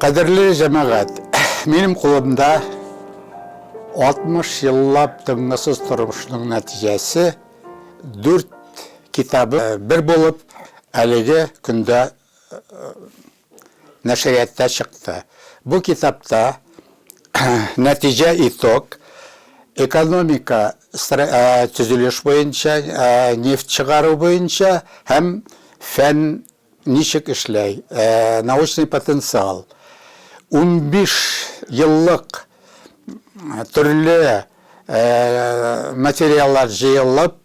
Kadirli cemaat, benim kolumda 60 yıllap tıngısız turmuşunun neticesi 4 kitabı bir bulup әлеге күндә нәшриятта çıktı. Bu kitapta netice итог, ekonomika tüzülüş boyunca, neft çıkarı boyunca hem fen nişik işley, naучный потенциал. 15 yıllık türlü materiallar jıyılıp,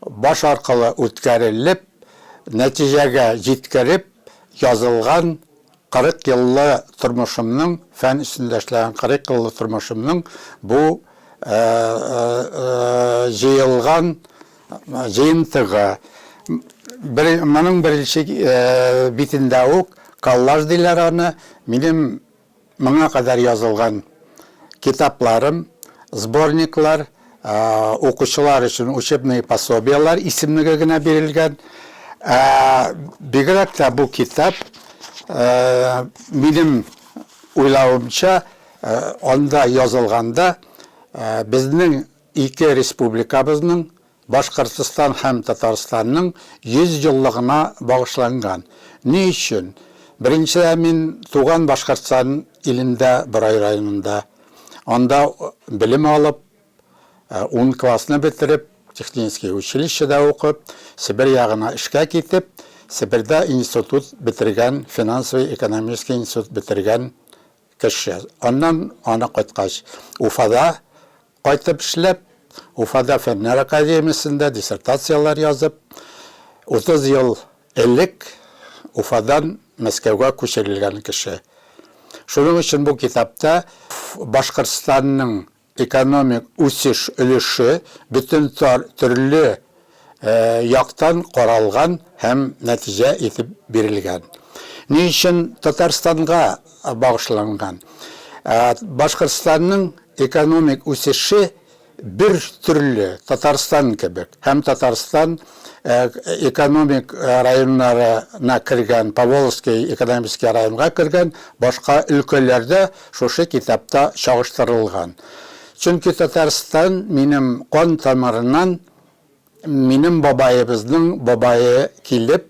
baş arkalı ötkerilip, neticeye jitkirip, yazılgan 40 yıllı turmuşumның, fen üstünde işleyen 40 yıllı turmuşumның bu jıyılgan jıyıntığı. Benim birinci bitinde ok, kallaj diler anı, benim bana kadar yazılgan kitaplarım, sborniklar, okuşular için учебные пособиялар isimliğine verilgen. Bigrak da bu kitap benim uylavımca onda yazılganda bizning iki respublikamızның Başkırtıstan hem Tatarstan'ın 100 yıllığına bağışlangan. Ne için? Birincisi min tuğan Başkırtıstan ilinde Baray rayonunda. Onda bilim alıp, 10 klasını bitirip, Texnikiy училище'de okup, Sibir yağına işe gitip, Sibir'de institut bitirgen, finans ve ekonomik institut bitirgen kişi. Ondan ona koytkaç. Ufa'da koytup işlep, Ufa'da Fenler Akademisi'nde disertasyalar yazıp, 30 yıl 50 Ufa'dan Moskova'ya köçürülgen kişi. Şunun için bu kitapta Başkırtıstan'ın ekonomik üsüş ülüşü bütün türlü yaktan koralgan hem netice etip verilgen. Niçin Tatarstan'a bağışlangan? Başkırtıstan'ın ekonomik üsüşü bir türlü Tatarstan gibi. Hem Tatarstan ekonomik rayonlarına kirgen, Pavolskiy ekonomik rayonga kirgen, başka ülkelerde şu kitapta çalıştırılgan. Çünkü Tatarstan benim kan damarından benim babayı kilip,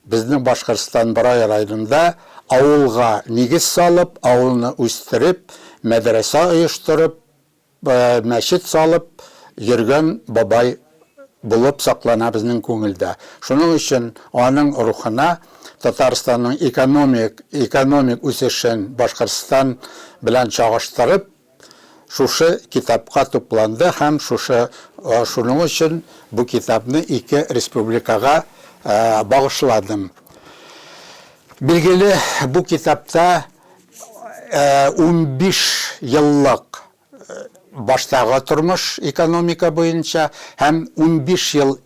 bizning Başkırtıstan Baray rayonunda avulga negiz salıp, avulni üstürüp, medrese uyuşturup, meşit salıp, yürgen babay bulup saklana bizning ko'ngilda. Şunun için onun ruhuna Tatarstan'ın ekonomik üsüşün Başkırtıstan bilen çağıştırıp, şuşu kitapka toplandı. Hem şunun için bu kitabını iki respublikaga bağışladım. Bilgili bu kitapta 15 yıllık baştağı turmuş ekonomika boyunca hem 15 yıl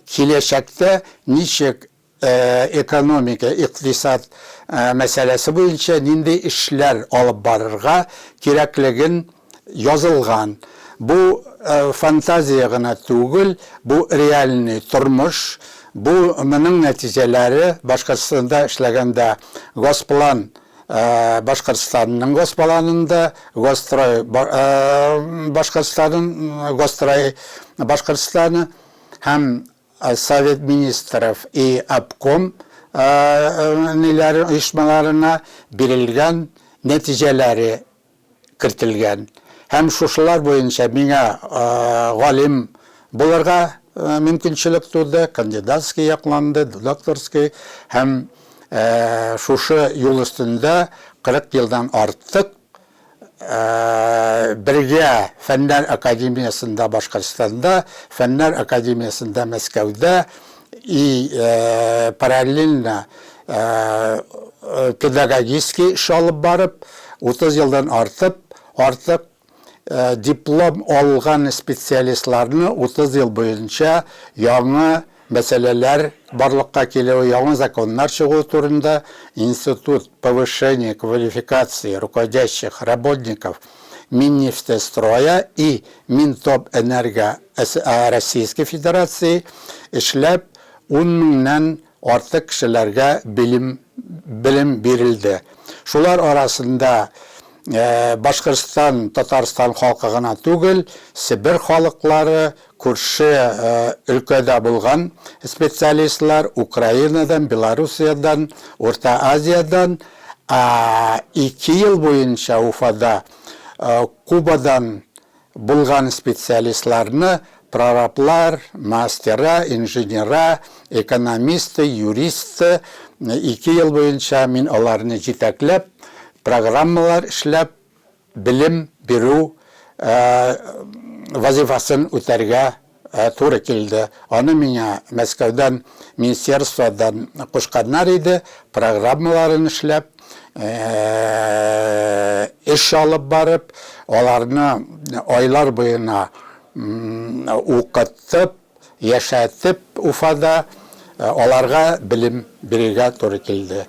kileşekte niçik ekonomika, iktisat meselesi boyunca nindi işler alıp barırga kerekligin yazılgan. Bu fantaziya gına tugul, bu realini turmuş, bu bunun neticeleri Başkırtısında işlegende Gosplan, Başkırtıstan'ın Gosplan'ında, Başkırtıstan'ın Başkırtıstan'ı hem Sovet Ministrov и Обком uyuşmalarına verilgen neticeleri kirtilgen. Hem şuşular boyunca bana galim bularga mümkünçülük tuğdu, kandidatski yaklandı, doktorski, hem şuşu yol üstünde 40 yıldan artık birge Fenler Akademiyası'nda Başkırtıstan'da, Fenler Akademiyası'nda Moskova'da paralelinde pedagogiki iş alıp barıp 30 yıldan artık diplom algan spesialistlerini 30 yıl boyunca yanı meseleler barlıkka geliyor, yanı zakonlar çıkıyor turunda Институт повышения квалификации руководящих работников Миннефтестроя и Минтопэнерго Российской Федерации işlep 10 binden artık kişilerge bilim verildi. Шулар арасында Башкортстан, Татарстан халкы гына түгел, Сибир халыклары, күрше өлкәдә булган специалистлар Украинадан, Белоруссиядан, Орта Азиядан 2 ел буенча Уфада Кубадан булган специалистларны прораблар, мастера, инженера, экономисты, юристы 2 ел буенча мин аларны җитәкләп, программалар эшләп, билем бирү вазифасын үтәргә туры килде. Аны миңа Мәскәүдән, министерстводан кушканнар иде, программаларын эшләп, эш алып барып, аларны айлар буена укытып, яшәтеп Уфада аларга билем бирергә туры килде.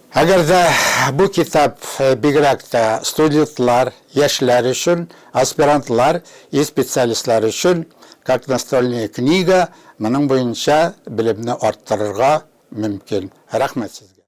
Әгәр дә бу китап бигрәк тә студентлар, яшьләр өчен, аспирантлар и специалистлар өчен, как настольная книга, моның буенча билемне арттырырга мөмкин. Рәхмәт сезгә.